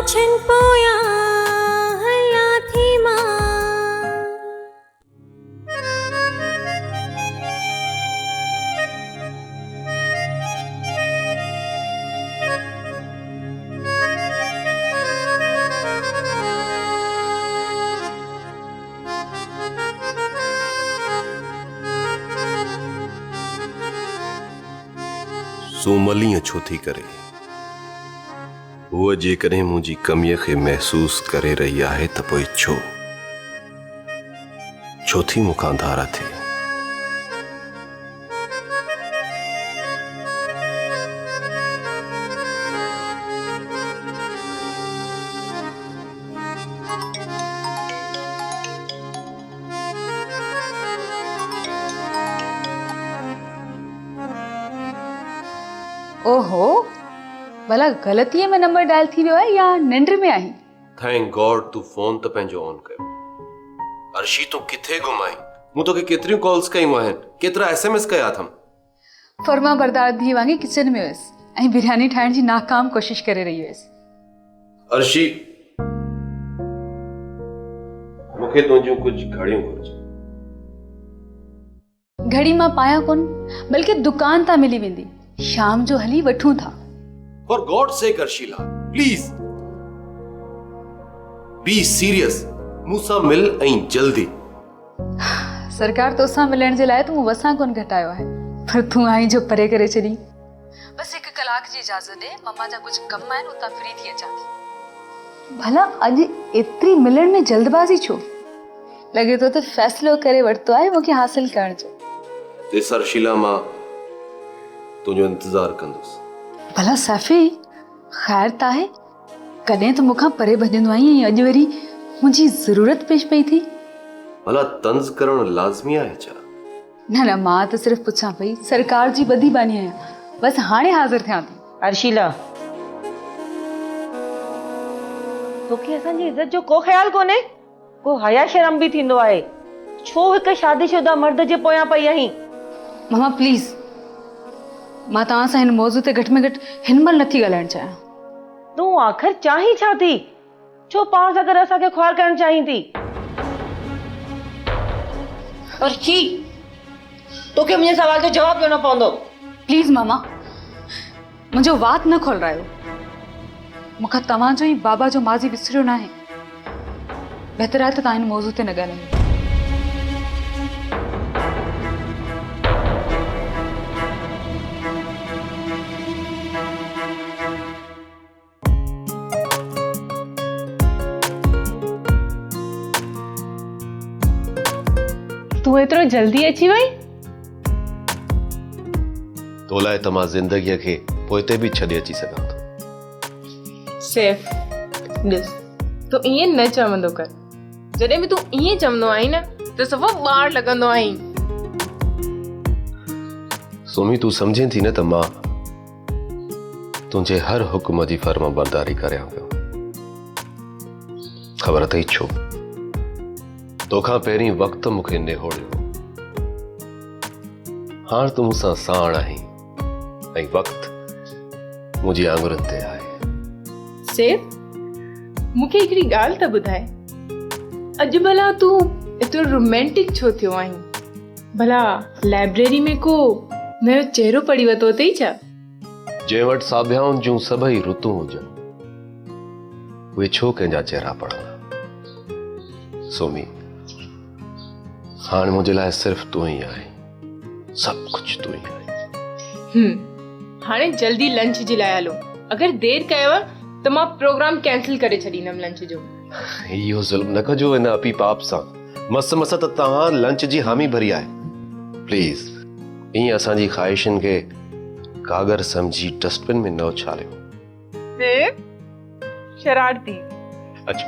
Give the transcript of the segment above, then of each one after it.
छन पोया हला थी मां सूमलीअ छो थी करे वो जेकॾहिं मुंहिंजी कमीअ खे महसूस करे रही आहे त पोइ छो थी मूंखां धारा थिए। ओहो, भला गलतीअ में नंबर डायल थी वियो आहे या निंड में आई? थैंक गॉड तू फोन त पंहिंजो ऑन कयो। अर्शी तूं किथे गुम आई? मूं तोखे केतिरियूं कॉल्स कयूं आहिनि, केतिरा SMS कया अथमि। फर्मा बरदार थी वांगे किचन में हुयसि ऐं बिरयानी ठाहिण जी नाकाम कोशिश करे रही हुयसि। अर्शी मूंखे तुंहिंजूं कुझु घड़ियूं घुरिजनि। घड़ी मां पायां कोन, बल्कि दुकान तां मिली वेंदी। शाम जो हली वठूं था। For God sake अर्शीला please be serious, मूंसां मिल ऐं जल्दी। सरकार तोसां मिलण जे लाइ तूं वसां कोन घटायो आहे, पर तूं आई जो परे करे छॾी। बस 1 कलाक जी इजाज़त दे, मम्मा जा कुछ कम आहिनि, उतां फ्री थी अचां थी। भला अॼु एतिरी मिलण में जल्दबाज़ी छो? लॻे थो त फ़ैसिलो करे वरितो आहे मूंखे हासिल करण जो। ॾिस अर्शीला, मां तुंहिंजो इंतज़ार कंदुसि। भला सैफ़ी ख़ैर त आहे? कॾहिं त मूंखां परे भॼंदो आई ऐं अॼु वरी मुंहिंजी ज़रूरत पेश पई थी। भला तंज़ करणु लाज़मी आहे छा? न मां त सिर्फ़ु पुछां पई, सरकार जी ॿधी बानी आहियां, बस हाणे हाज़िर थियां थी। अर्शीला, तोखे असांजी इज़त जो को ख़्याल कोन्हे? को हया शर्म बि थींदो आहे? छो हिकु शादीशुदा मर्द जे पोयां पई आहीं? मम्मा प्लीज़, मां तव्हां सां हिन मौज़ू ते घटि में घटि हिन महिल नथी ॻाल्हाइण चाहियां। तूं आख़िर चाहीं छा थी? छो पाण सां गॾु असांखे ख्वार करणु चाहीं थी? अर्शी, तोखे मुंहिंजे सवाल जो जवाबु ॾियणो पवंदो। प्लीज़ मामा, मुंहिंजो वात न खोलरायो। मूंखां तव्हांजो ई बाबा जो माज़ी विसरियो न आहे। बहितर आहे त तव्हां हिन मौज़ू ते न ॻाल्हायो। तू एतिरो जल्दी अची वई? तो लाइ त मां ज़िंदगीअ खे पोइते बि छॾे अची सघां थो। सेफ ॾिस, तू ईअं न चवंदो कर। जॾहिं बि तू ईअं चवंदो आई न त सफ़ा ॿार लॻंदो आई। सुमी, तूं सम्झे थी न त मां तुंहिंजे हर हुक्म जी फर्मा बरदारी करियां पियो। ख़बर अथई छो? तोखां पहिरीं वक़्तु मूंखे निहोड़ियो। हाणे तूं मूंसां साण आहीं ऐं वक़्तु मुंहिंजी आङुरनि ते आहे। सेफ, मूंखे हिकिड़ी ॻाल्हि त ॿुधाए, अॼु भला तूं एतिरो रोमांटिक छो थियो आहीं? भला लाइब्रेरी में को नयो चेहरो पढ़ी वरितो अथई छा? जंहिं वटि साबियाउनि जूं सभई ऋतूं हुजनि, उहे छो कंहिंजा चेहरा पढ़ंदा? सोमी, हाणे मुंहिंजे लाइ सिर्फ़ु तूं ई आहीं, सभु कुझु तूं ई आहीं। हाणे जल्दी लंच जे लाइ हलो। अगरि देरि कयव त मां प्रोग्राम कैंसिल करे छॾींदमि लंच जो। इहो ज़ुल्म न कजो हिन अपी पाप सां। मस मस त तव्हां लंच जी हामी भरी आहे। प्लीज़ ईअं असांजी ख़्वाहिशुनि खे कागर समझी डस्टबिन में न उछालियो। शरारती। अच्छा,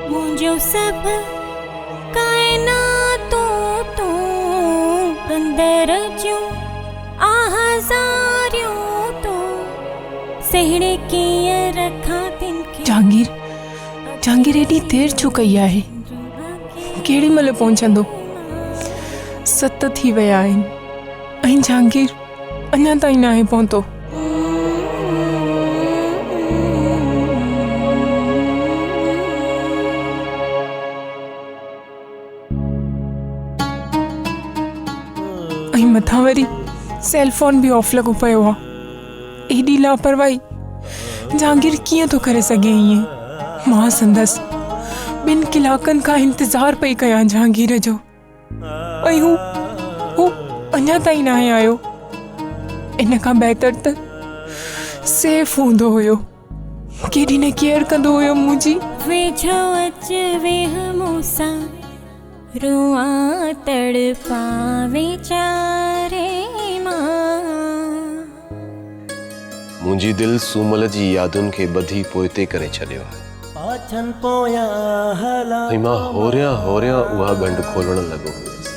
मुंहिंजो सभु काइनातूं तूं अंदर जूं आज़ारियूं तूं सहड़े कीअं रखां तिन खे। जहांगीर एॾी देरि छो कई आहे? केॾी महिल पहुचंदो? 7 थी विया आहिनि ऐं जहांगीर अञा ताईं न आहे पहुतो। मथां वरी सेल फोन भी ऑफ लॻो पियो आहे। एॾी लापरवाही जहांगीर कीअं थो करे सघे ईअं? मां संदसि 2 कलाकनि खां इंतज़ारु पई कयां जहांगीर जो, ऐं हू अञा ताईं न आयो। इन खां बहितर त सेफ हूंदो हुयो, केॾी न केयर कंदो हुयो मुंहिंजी। वेझो अच वेह मूंसां रुआ तड़पा वीचारे मां। मुंहिंजी दिलि सूमल जी यादुनि खे ॿधी पोइते करे छॾियो आहे, ऐं मां होरियां होरियां उहा ॻंढ खोलण लॻो हुयुसि।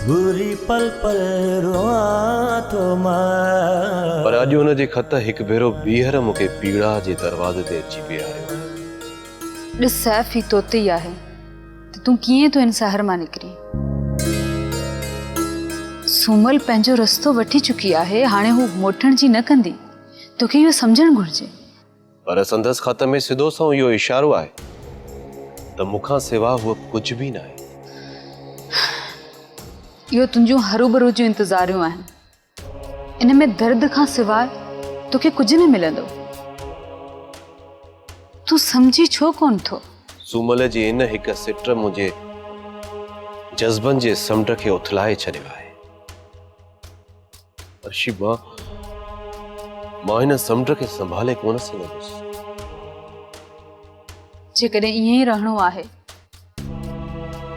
पर अॼु हुन जे ख़त हिकु भेरो ॿीहर मूंखे पीड़ा जे दरवाज़े ते अची बीहारियो। ॾिस सैफ, ही तोते ई आहे त तूं कीअं तो हिन शहर मां निकिरी? सूमल पंहिंजो रस्तो वठी चुकी आहे, हाणे हू मोटण जी न कंदी। तोखे इहो सम्झणु घुरिजे। पर संदसि ख़त में सिधो सो इहो इशारो आहे त मूंखां सिवा हूअ कुझु बि न आहे। इहो तुंहिंजूं हरूभरू जूं इंतज़ारियूं आहिनि। इन में दर्द खां सवाइ तोखे कुझु न मिलंदो। तूं सम्झी छो कोन थो? सूमल जी इन हिक सिट मुंहिंजे जज़्बनि जे समुंड खे उथलाए छॾियो आहे। अर्शी, मां हिन समुंड खे संभाले कोन सघंदुसि। जेकॾहिं ईअं ई रहणो आहे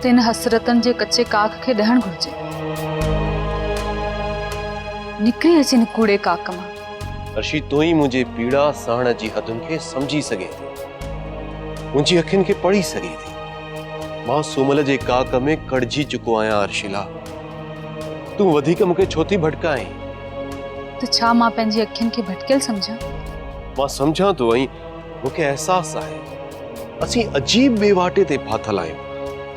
त इन हसरतनि जे कचे काक खे ॾहणु घुरिजे। निकिरी अच इन कूड़े काक मां। अर्शी, तूं ई मुंहिंजे पीड़ा सहण जी हदुनि खे सम्झी सघे थी, मुंहिंजी अखियुनि खे पढ़ी सघे थी। मां सूमल जे काक में कड़जी चुको आहियां। अर्शिला, तूं वधीक मूंखे छो थी भटकाएं? त छा मां पंहिंजी अखियुनि खे भटकियल सम्झां? मां सम्झां थो, ऐं मूंखे अहसासु आहे असीं अजीब बेवाटे ते फाथल आहियूं।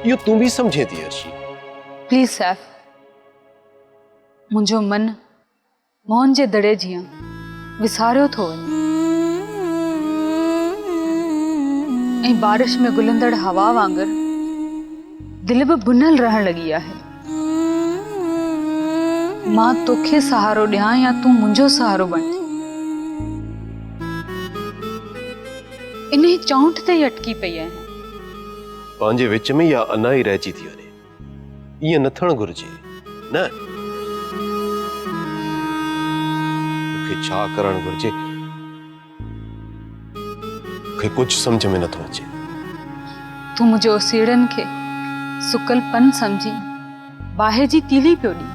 इहो तूं बि सम्झे थी अर्शी? प्लीज सैफ, मुंहिंजो मन मोहन जे दड़े जीअं विसारियो थो वञे, ऐं बारिश में गुलंदड़ हवा वांगुरु दिलि बि बुनल रहण लॻी आहे। मां तोखे सहारो ॾियां या तूं मुंहिंजो सहारो बण? इन चौंठ ते ई अटकी पई आहियां। पंहिंजे विच में या अना ई रहिजी थी वञे। ईअं न थियणु घुरिजे न। मूंखे छा करणु घुरिजे मूंखे कुझु सम्झ में नथो अचे। तूं मुंहिंजो सीड़नि खे सुकल पन सम्झी बाहि जी तीली पियो ॾी।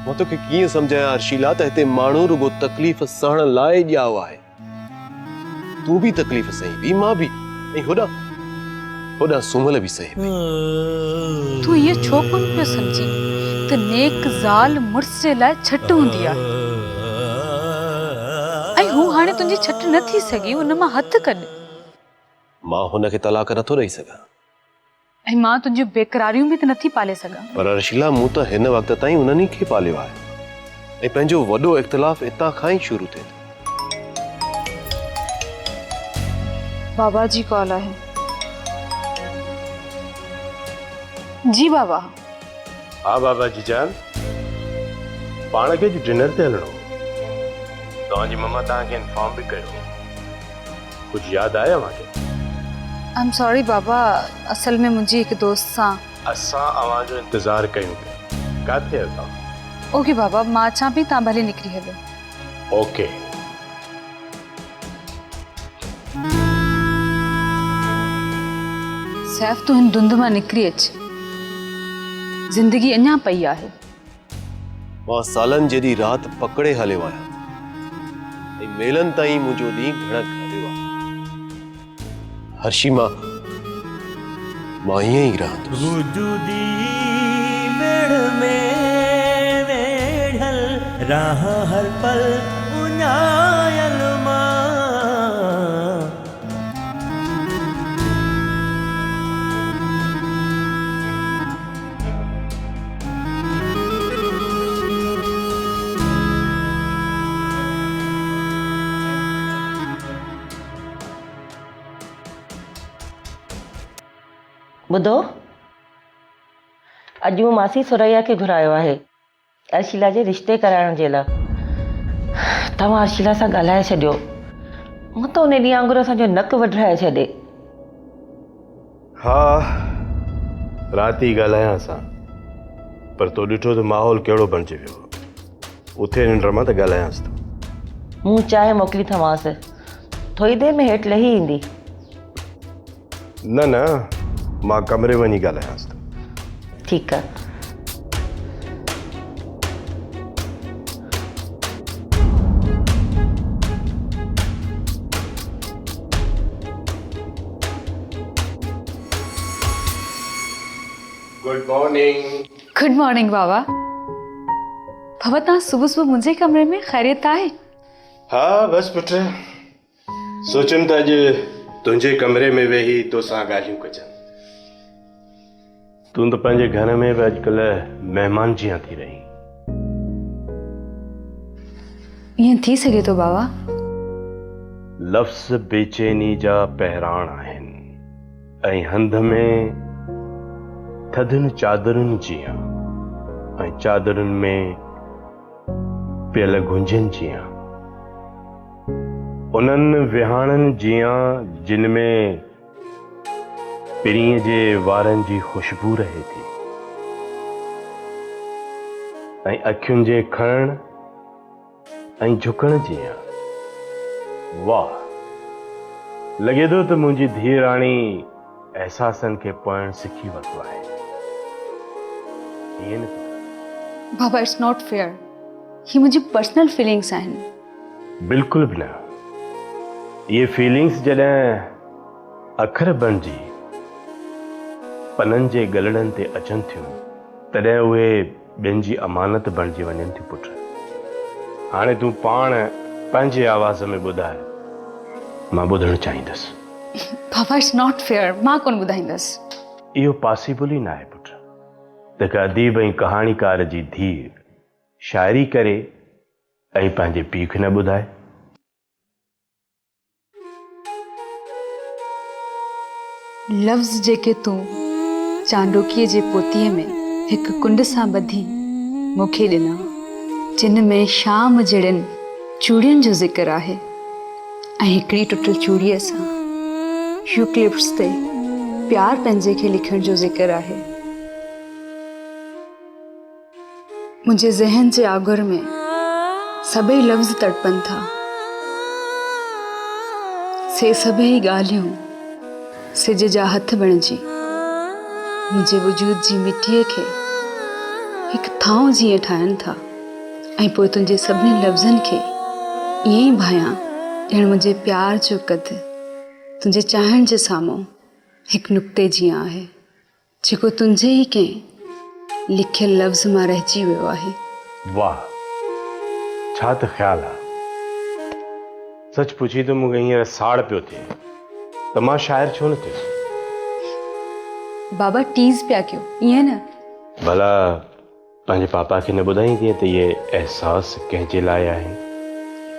मां तोखे कीअं सम्झायां अर्शीला त हिते माण्हू रुगो तकलीफ़ सहण लाइ ॼाओ आहे। तूं बि तकलीफ़ सही बि, मां बि, ऐं होॾां सूमल बि सही पई। तूं इहो छो कोन पियो सम्झी त नेक ज़ाल मुड़ुस जे लाइ छट हूंदी आहे, ऐं हू हाणे तुंहिंजी छट न थी सघी। उन मां हथु कढ। मां हुनखे तलाक नथो ॾेई सघां, ऐं मां तुंहिंजियूं बेक़रारियूं बि त नथी पाले सघां। पर अर्शिला, मूं त हिन वक़्त ताईं उन्हनि खे पालियो आहे, ऐं पंहिंजो वॾो इख़्तिलाफ़ इतां खां ई शुरू थिए थो। बाबा जी कॉल आहे। जी बाबा। हाँ बाबा जी जान, पाण खे डिनर ते हलणो। तव्हांजी मम्मा तव्हांखे इन्फॉर्म बि कयो। कुझु यादि आया मूंखे? आई एम सॉरी बाबा, असल में मुंहिंजी हिकु दोस्त सां। असां अवां जो इंतज़ारु कयूं पिया। किथे आहियो तव्हां? ओके बाबा, मां अचां पई, तव्हां भले निकिरी हलो। ओके। सैफ, तूं हिन धुंध मां निकिरी अच। ज़िंदगी अञा पई आहे। मां सालनि जहिड़ी राति पकड़े हलियो आहियां, ऐं मेलनि ताईं मुंहिंजो ॾींहुं घणक हलियो आहे। हर्षी, मां ईअं ई रहंदुसि। राह हर पल उञायल मां। ॿुधो, अॼु मासी सुरैया खे घुरायो आहे। अर्शिला जे रिश्ते कराइण जे लाइ तव्हां अर्शिला सां ॻाल्हाए छॾियो। मूं त उन ॾींहुं वांगुरु असांजो नक वढाए छॾे। हाँ, राति ई ॻाल्हायां सां, पर तो ॾिठो त माहौल कहिड़ो बणिजी वियो। उथे निंड मां त ॻाल्हायांसि थो। मूं चांहि मोकिली अथमांसि, थोरी देरि में हेठि लही ईंदी। न मां कमरे वञी ॻाल्हायांसि थो। ठीकु आहे। Good morning. गुड मॉर्निंग बाबा। बाबा तव्हां सुबुह सुबुह मुंहिंजे कमरे में ख़ैरियत आहे? हाँ बस पुट, सोचुम त अॼु तुंहिंजे कमरे में वेही तोसां ॻाल्हियूं कजनि। तूं त पंहिंजे घर में बि अॼुकल्ह महिमान जीअं थी रही। ईअं थी सघे थो बाबा? लफ़्ज़ बेचैनी जा पहिराण आहिनि ऐं हंध में थधियुनि चादरुनि जीअं ऐं चादरुनि में पियल गुंजनि जीअं, उन्हनि विहाणनि जीअं जिन में पिरीअ जे वारनि जी ख़ुशबू रहे थी ऐं अखियुनि जे खणण ऐं झुकण जीअं। वाह, लॻे थो त मुंहिंजी धीअ राणी एहसासनि खे पोइण सिखी वरितो आहे। ईअं न बाबा इट्स नॉट फेयर, ही मुंहिंजी पर्सनल फीलिंग्स आहिनि। बिल्कुलु बि न। ये फीलिंग्स जॾहिं अखर बणिजी पननि जे गलड़नि ते अचनि थियूं तॾहिं उहे ॿियनि जी अमानत बणिजी वञनि थियूं। पुट, हाणे तूं पाण पंहिंजे आवाज़ में ॿुधाए, मां ॿुधणु चाहींदुसि। बाबा इट्स नॉट फेयर, मां कोन ॿुधाईंदसि। इहो पॉसिबल ई न आहे पुट त हिकु अदीब ऐं कहाणीकार जी धीउ शाइरी करे ऐं पंहिंजे पीउ खे न ॿुधाए। लफ़्ज़ जेके तूं चांडोकीअ जे पोतीअ में हिकु कुंड सां ॿधी मूंखे ॾिना, जिन में शाम जहिड़नि चूड़ियुनि जो ज़िक्र आहे ऐं हिकिड़ी टुटल चूड़ीअ सां यूक्लिप्स ते प्यार पंहिंजे खे लिखण जो ज़िक्र आहे। मुंहिंजे ज़हन जे आगुर में सभई लफ़्ज़ तड़पनि था। से सभई ॻाल्हियूं सिज जा हथ बणिजी मुंहिंजे वजूद जी मिटीअ खे हिकु थांव जीअं ठाहिनि था ऐं पोइ तुंहिंजे सभिनी लफ़्ज़नि खे ईअं ई भायां ॼण मुंहिंजे प्यार जो कद तुंहिंजे चाहण जे साम्हूं हिकु नुक़्ते जीअं आहे, जेको तुंहिंजे ई कंहिं लिखियल लफ़्ज़ मां रहिजी वियो आहे। वाह, छा त ख़्यालु आहे। सच पुछी त मूंखे हींअर साड़ पियो थिए त मां शाइर छो न थियुसि। बाबा टीज़ पिया कयो, ईअं न। भला पंहिंजे पापा खे न ॿुधाईंदीअं त इहे एहसास कंहिंजे लाइ आहिनि?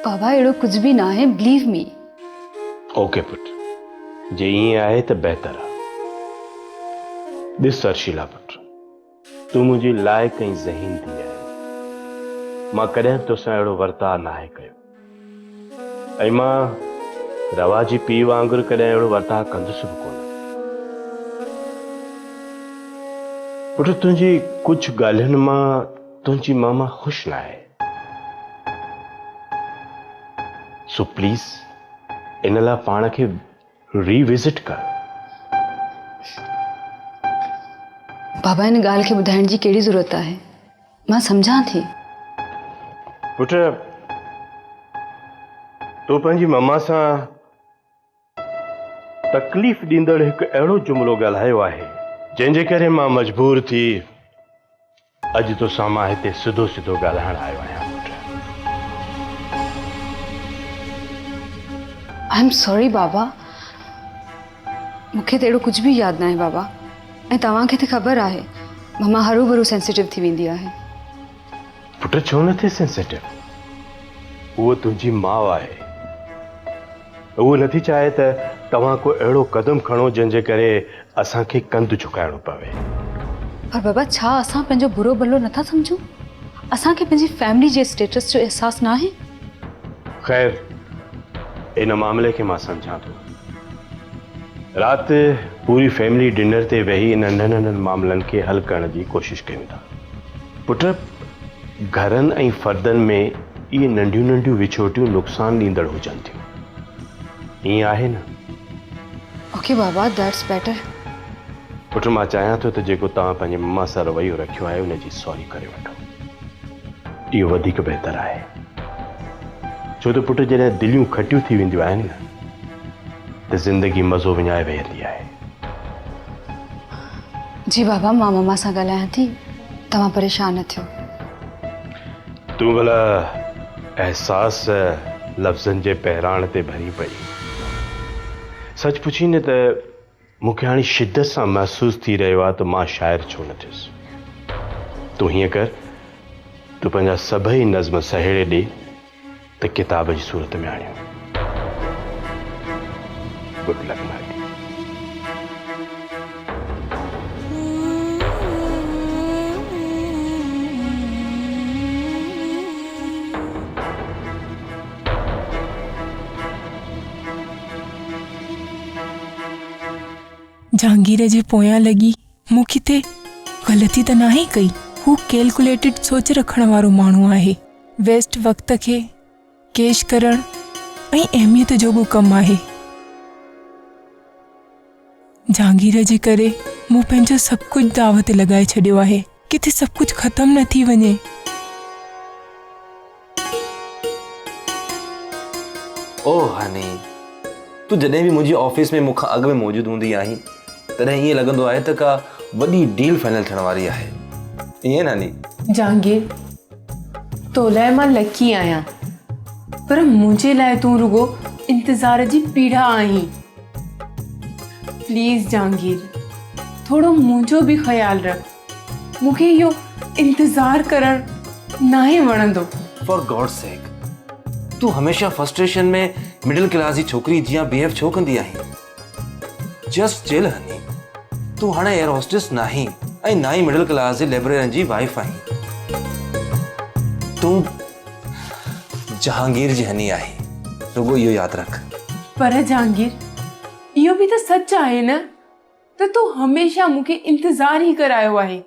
बाबा अहिड़ो कुझु बि न आहे, बिलीव मी। ओके पुट, जे ईअं आहे त बहितर आहे। ॾिस अर्शिला पुट, तूं मुंहिंजी लाइक़ ऐं ज़हीन थी आहे। मां कॾहिं तोसां अहिड़ो वर्ताउ नाहे कयो ऐं मां रवाजी पीउ वांगुरु कॾहिं अहिड़ो वर्ताउ कंदुसि बि कोन। पुट, तुंहिंजी कुझु ॻाल्हियुनि मां तुंहिंजी मामा ख़ुशि न आहे, सो प्लीज़ इन लाइ पाण खे रीविज़िट कर। बाबा इन ॻाल्हि खे ॿुधाइण जी कहिड़ी ज़रूरत आहे? मां सम्झां थी। पुट, तो पंहिंजी मम्मा सां तकलीफ़ ॾींदड़ हिकु अहिड़ो जुमिलो ॻाल्हायो आहे जंहिंजे करे मां मजबूर थी अॼु तोसां मां हिते सिधो सिधो ॻाल्हाइण आयो आहियां। आई एम सॉरी बाबा, मूंखे त अहिड़ो कुझु बि यादि न आहे बाबा। ऐं तव्हांखे त ख़बर आहे मम्मा हरू भरू सेंसिटिव थी वेंदी आहे। पुट, छो न थिए सेंसिटिव? उहो तुंहिंजी माउ आहे। उहो नथी चाहे त तव्हां को अहिड़ो क़दम खणो जंहिंजे करे असांखे कंधु झुकाइणो पवे। पर बाबा, छा असां पंहिंजो बुरो भलो नथा सम्झूं? असांखे पंहिंजी फैमिली जे स्टेटस जो एहसास ना आहे। खैर इन मामले के मां समझा तो रात पूरी फैमिली डिनर ते वेही इन नंढनि मामलनि खे हल करण जी कोशिश कयूं था। पुट घरनि ऐं फर्दनि में इहे नंढियूं नंढियूं विछोटियूं नुक़सान ॾींदड़ हुजनि थियूं। ईअं आहे न? ओके बाबा, दैट्स बेटर। पुट मां चाहियां थो त जेको तव्हां पंहिंजे मम्मा सां रवैयो रखियो आहे उनजी सॉरी करे वठो। इहो वधीक बहितर आहे। छो त पुट जॾहिं दिलियूं खटियूं थी वेंदियूं आहिनि न त ज़िंदगी मज़ो विञाए वेहंदी आहे। जी बाबा, मां मम्मा सां ॻाल्हायां थी, तव्हां परेशान न थियो। तूं भला एहसास लफ़्ज़नि जे पहिराण ते भरी पई। सच पुछी न त मूंखे हाणे शिद्दत सां महसूस थी रहियो आहे त मां शाइर छो न थियुसि। तूं हीअं कर, तूं पंहिंजा सभई नज़्म सहेड़े ॾे त किताब जी सूरत में आणियो। Good luck my dear. Jahangir जे पोयां लॻी मूं किथे ग़लती त नाहे कई। हू कैलकुलेटेड सोच रखण वारो माण्हू आहे। वेस्ट वक़्त खे कैश करण ऐं अहमियत जो बि कमु आहे। जहांगीर जे करे मूं पंहिंजो सभु कुझु दाव ते लॻाए छॾियो आहे। किथे सभु कुझु ख़तमु न थी वञे। ओ हनी, तू जॾहिं बि मुंहिंजी ऑफिस में मूंखां अॻु में मौजूदु हूंदी आहीं तॾहिं ईअं लॻंदो आहे त का वॾी डील फाइनल थियण वारी आहे। ईअं नानी? जहांगीर, तो लाइ मां लकी आहियां, पर मुंहिंजे लाइ तूं रुगो इंतज़ार जी पीड़ा आहीं। प्लीज़ जहांगीर, थोरो मुंहिंजो बि ख़्यालु रख। मूंखे इहो इंतज़ार करणु नाहे वणंदो। फॉर गॉड सेक, तू हमेशा फ्रस्ट्रेशन में मिडिल क्लास जी छोकिरी जीअं बिहेव छो कंदी आहीं? जस्ट चिल हनी, तू हाणे एयर होस्टेस नाहीं ऐं ना ई मिडिल क्लास जे लेबररनि जी वाइफ आहीं। तू जहांगीर जी हनी आहीं, रुगो इहो यादि रख। पर जहांगीर, इहो बि त सच आहे न त तूं हमेशा मूंखे इंतज़ार ई करायो आहे।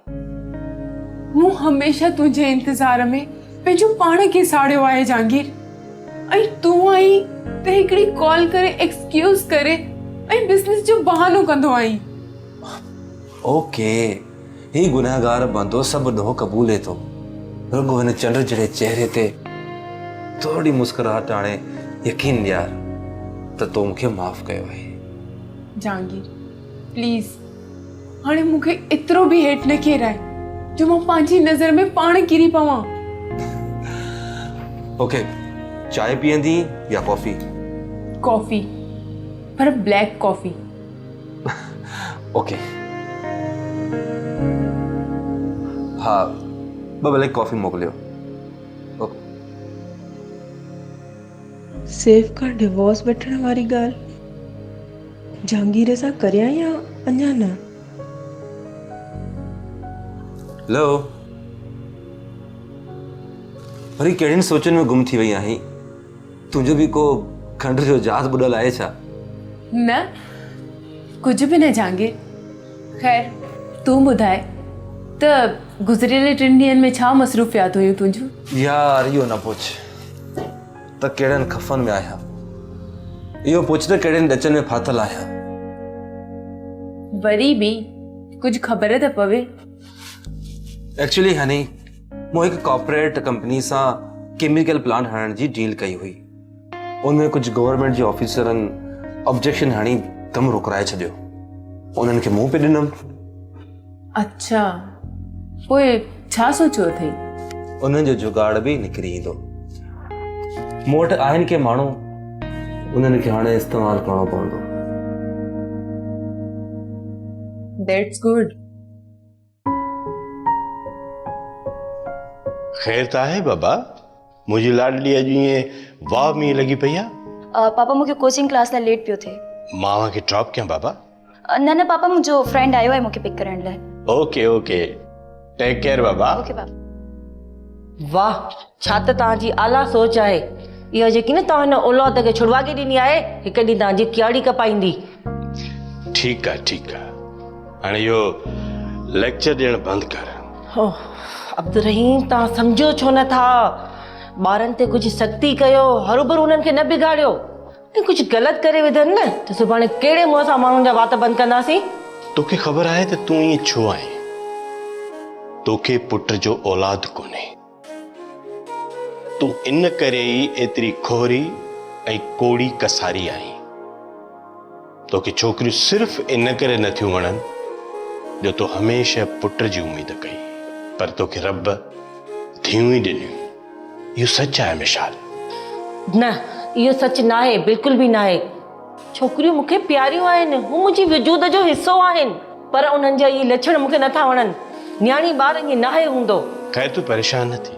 मूं हमेशा तुंहिंजे इंतज़ार में पंहिंजो पाण खे साड़ियो आहे जहांगीर। ऐं तूं आई त हिकिड़ी कॉल करे एक्सक्यूज़ करे ऐं बिज़नेस जो बहानो कंदो आहीं। ओके, ही गुनहगार बंदो सभु ॾोह क़बूले थो। रुगो हिन चंड जहिड़े चेहरे ते थोड़ी मुस्कुराहट आणे यकीन ॾियार त तो मूंखे माफ़ कयो आहे। जहांगीर प्लीज़, हाणे मूंखे एतिरो बि हेठि न किराए जो मां पंहिंजी नज़र में पाण किरी पवां। ओके, चाय पीअंदी या कॉफ़ी? कॉफ़ी, पर ब्लैक कॉफ़ी। ओके, हाँ, ॿ ब्लैक कॉफ़ी मोकिलियो। सेफ खां डिवोर्स वठण वारी ॻाल्हि जहांगीर सां करियां या अञा न? लो, वरी कहिड़ियुनि सोचनि में गुम थी वई आहीं? तुंहिंजो बि को खंड जो जहाज़ ॿुॾल आहे छा? न, कुझु बि न जहांगीर। ख़ैर, तूं ॿुधाए त गुज़िरियल 3 ॾींहंनि में छा मसरूफ़ियात हुयूं तुंहिंजूं? यार इहो न पुछ त कहिड़नि खफ़नि में आहियां, इहो पुछ त कहिड़नि ॾचनि में फाथल आहियां। वरी बि कुझु ख़बर त पवे। एक्चुअली हनी, मूं हिकु कॉर्पोरेट कंपनी सां केमिकल प्लांट हणण जी डील कई हुई। उनमें कुझु गवर्नमेंट जे ऑफिसरनि ऑब्जेक्शन हणी कमु रुकराए छॾियो। उन्हनि खे मुंहुं पे ॾिनमि। अच्छा, पोइ छा सोचियो अथई? उन्हनि जो जुगाड़ बि निकिरी ईंदो। मूं वटि आहिनि के माण्हू, उन्हनि खे हाणे इस्तेमालु करणो पवंदो। That's good. ख़ैर त आहे बाबा, मुंहिंजी लाडली अॼु ईअं वाह में लॻी पई आहे। पापा मूंखे कोचिंग क्लास लाइ लेट पियो थिए। मां खे ड्रॉप कयां बाबा? न न पापा, मुंहिंजो फ्रेंड आयो आहे मूंखे पिक करण लाइ। ओके ओके, टेक केयर बाबा। ओके पापा। वाह, छा त तव्हांजी आला सोच आहे। इहा जेकी न तव्हां हिन औलाद खे छुड़वागे ॾिनी आहे, हिकु ॾींहुं तव्हांजी कियाड़ी कपाईंदी। ठीक है हाणे इहो लेक्चर ॾियणु बंदि कर। अब्दुर्रहीम, तव्हां सम्झो छो नथा? ॿारनि ते कुझु सख़्ती कयो, हरूभरू उन्हनि खे न बिगाड़ियो। ऐं कुझु ग़लति करे विधनि न त सुभाणे कहिड़े मुंहं सां माण्हुनि जा वात बंदि कंदासीं? तोखे ख़बर आहे त तूं ईअं छो आहीं? तोखे पुट जो औलाद कोन्हे। तूं इन करे ई एतिरी खोरी ऐं कोड़ी कसारी आहीं। तोखे छोकिरियूं सिर्फ़ इन करे नथियूं वणनि जो तूं हमेशह पुट जी उम्मीद कई, पर तोखे रब धीअरूं ई ॾिनियूं। इहो सच आहे मिशाल। न, इहो सच न आहे, बिल्कुल भी न आहे। छोकिरियूं मूंखे प्यारियूं आहिनि, हू मुंहिंजी वजूद जो हिस्सो आहिनि, पर उन्हनि जा इहे लक्षण मूंखे नथा वणनि। न्याणी ॿार ईअं न आहे हूंदो। ख़ैर तूं परेशान न थी।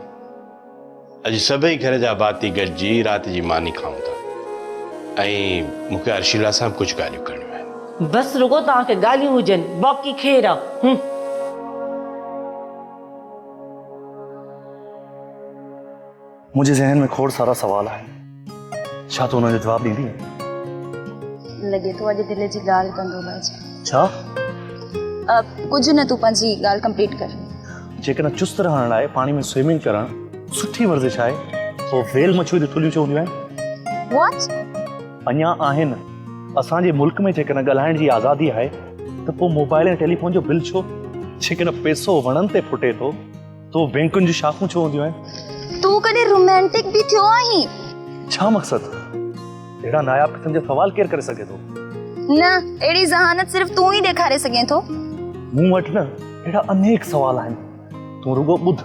अॼु सभई घर जा भाती गॾिजी राति जी मानी खाऊं था ऐं मूंखे अर्शिला सां कुझु ॻाल्हियूं करणियूं आहिनि। बस रुगो तव्हांखे ॻाल्हियूं हुजनि, बाक़ी ख़ैर आहे। मुझे जहन में खोड़ सारा सवाल है, छा तो उन्होंने जवाब ॾींदी? लॻे थो अॼु दिलि जी ॻाल्हि कंदो भाईजी। छा? कुझु न, तूं पंहिंजी ॻाल्हि कंप्लीट कर। जेकॾहिं चुस्त रहण लाइ पानी में स्विमिंग करणु सुठी वर्जिश आहे, तो वेल मछुआरी थुलियूं चवंदियूं आहिनि। व्हाट? अञा आहिनि। असांजे मुल्क में जेकॾहिं ॻाल्हाइण जी आज़ादी आहे त पोइ मोबाइल ऐं टेलीफोन जो बिल छो? जेकॾहिं पैसो वणनि ते फुटे थो तो बैंकुनि जी शाखूं छो हूंदियूं आहिनि? तूं कॾहिं रोमांटिक बि थियो आहीं? छा मक़सद? अहिड़ा नायाब क़िस्म जा सवाल केरु करे सघे थो? न, अहिड़ी ज़हानत सिर्फ़ तूं ई ॾेखारे सघें थो। मूं वटि न अहिड़ा अनेक सवाल आहिनि, तूं रुगो ॿुध।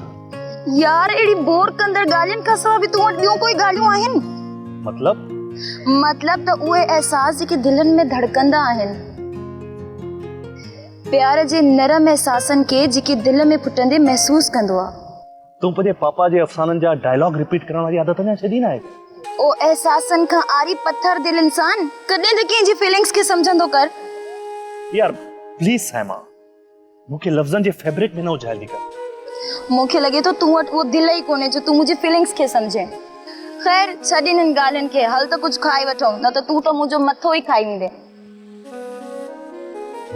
यार, अहिड़ी बोर कंदड़ ॻाल्हियुनि खां सवाइ बि तूं वटि ॿियूं कोई ॻाल्हियूं आहिनि? मतलब त उहे एहसास जेके दिलनि में धड़कंदा आहिनि, प्यार जे नरम एहसासनि के जेके दिलि में फुटंदे महसूस कंदो आहे। तूं पंहिंजे पापा जे अफ़साननि जा डायलॉग रिपीट करण वारी आदत अञा छॾी न आहे। ओ एहसासनि खां आरी पत्थर दिल इंसान कॾहिं त कंहिंजी फीलिंग्स खे सम्झंदो कर। यार प्लीज साइमा, मूंखे लफ़्ज़नि जे फैब्रिक में न उझाइली कर। मूंखे लॻे थो तूं वटि उहो दिलि ई कोन्हे जो तूं मुंहिंजी फीलिंग्स खे सम्झे। ख़ैर, छॾ हिननि ॻाल्हियुनि खे, हल त कुझु खाई वठूं, न त तूं त मुंहिंजो मथो ई खाई वेंदे।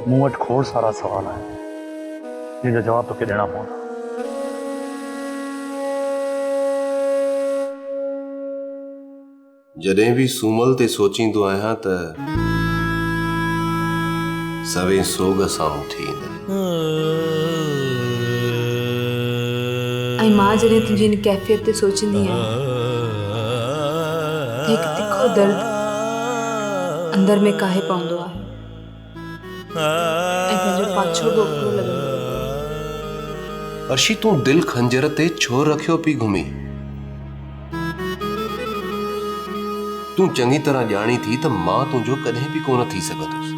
मूं वटि खोड़ सारा सवाल आहिनि, जिन जो जवाब तोखे ॾियणा पवंदा। जॾहिं बि सूमल ते सोचींदो आहियां त सवे सोग साम्हूं थी ईंदा। ऐं मां जॾहिं तुंहिंजी इन कैफ़ियत ते सोचींदी आहियां त हिकु तिखो दर्द अंदर में काहे पवंदो आहे ऐं पंहिंजो पाछो बि ओतिरो लॻंदो आहे। अर्शी, तूं दिल खंजर ते छो रखियो पई घुमी? तूं चङी तरह ॼाणी थी त मां तुंहिंजो कॾहिं बि कोन थी सघंदुसि।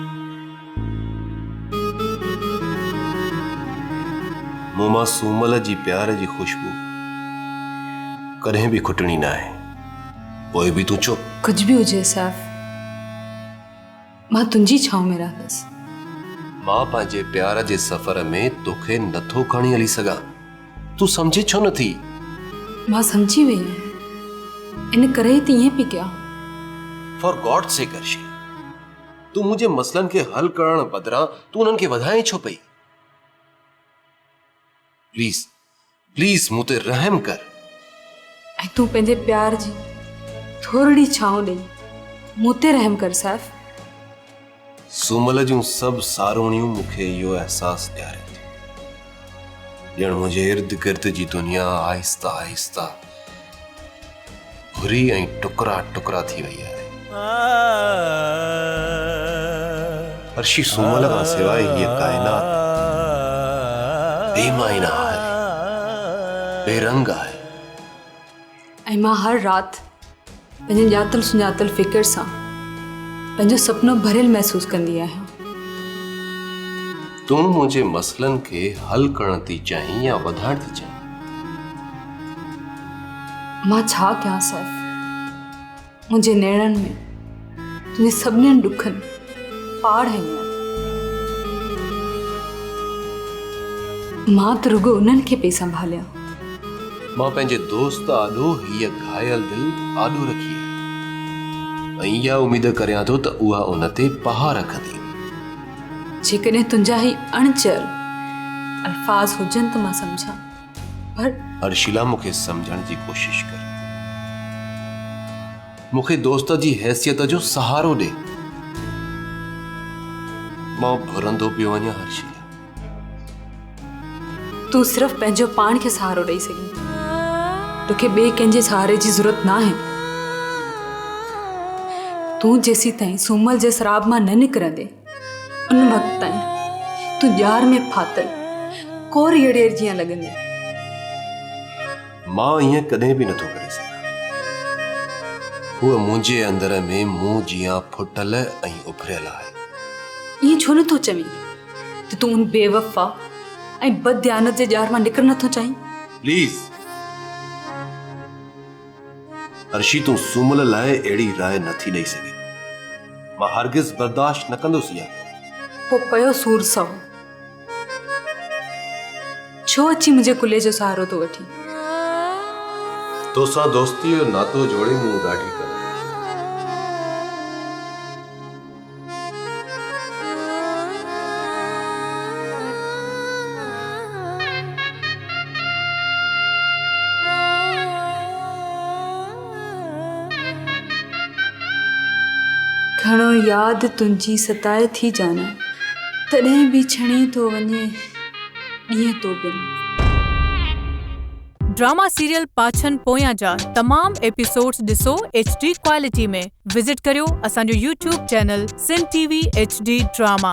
मूं मां सूमल जी प्यार जी खुशबू कॾहिं बि खुटणी न आहे। पोइ बि तूं चुप। कुछ भी हुजे सैफ, मां तुंहिंजी छांव में रहंदसि। मां पंहिंजे प्यार जे सफ़र में तोखे नथो खणी हली सघां। तूं समझे छो नथी? मां समझी वई आहियां, इन करे ई त ईअं पई कयां। फॉर गॉड से अर्शी, तूं मुंहिंजे मसइलनि खे हल करण बदिरां तूं उन्हनि खे वधाए छो पई? प्लीज प्लीज मूं ते रहम कर। ऐं तूं पंहिंजे प्यार जी थोरी छांव ॾेई मूं ते रहम कर सैफ। सूमल जूं सभु सारोणियूं मूंखे इहो अहसास ॾियारे थी, ॼण मुंहिंजे इर्द गिर्द जी दुनिया आहिस्ता आहिस्ता भुरी ऐं टुकड़ा टुकड़ा थी वई आहे। अर्शी, सूमल खां सवाइ हीअ काइनात बेमायना आहे, बेरंग आहे। ऐं मां हर राति पंहिंजे ॼातल सुञातल फिकर सां पंहिंजो सपनो भरियल महसूस कंदी आहियां। तूं मुंहिंजे मसइलनि खे हल करण थी चाहीं या वधाइण थी चाहीं? मां छा कयां सैफ? मुंहिंजे नेड़नि में तुंहिंजे सभिनीनि ॾुखनि पाड़ हई आहिनि। मां त रुगो उन्हनि खे पई संभालियां, मां पंहिंजे दोस्त आॾो हीअ घायल दिल आॾो रखी आहे ऐं इहा उमेद करियां थो त उहा उन ते पहाड़ रखंदी। जेकॾहिं तुंहिंजा ही अणचल अल्फाज हुजनि त मां सम्झां, पर अर्शिला मूंखे सम्झण जी कोशिश कर, मूंखे दोस्त जी हैसियत जो सहारो ॾे। मां भुरंदो पियो वञा हर्षिला। तूं सिर्फ़ पंहिंजो पाण खे सहारो ॾेई सघीं, तोखे ॿिए कंहिंजे सहारे जी ज़रूरत न आहे। तूं जेसी ताईं सूमल जे शराब मां न निकिरंदे उन वक़्त ताईं तूं ॼार में फातल कोर अड़ेर जीअं लॻंदी। मां ईअं कॾहिं बि नथो करे सघां। हूअ मुंहिंजे अंदर में मूं जीअं फुटल ऐं उभरियल आहे। ईअं छो नथो चवीं त तूं उन बेवफ़ा ऐं बददियानत जे ॼार मां निकिर नथो चाहीं? प्लीज़ अर्शी, तूं सूमल लाइ अहिड़ी राय नथी ॾेई सघे। मां हरगिज़ बर्दाश्त न कंदुसि इहा। पोइ पयो सूर सौ, छो अची मुंहिंजे कुले जो सहारो थो वठी? तोसां दोस्ती जो नातो जोड़े मूं ॾाढी कर। घणो यादि तुंहिंजी सताए थी जाना, तॾहिं बि छणी थो वञे ॾींहं तो बिन। ड्रामा सीरियल पाछन पोयां जा तमाम एपिसोड्स ॾिसो HD क्वालिटी में। विजिट करियो असांजो YouTube चैनल सिन TV HD ड्रामा।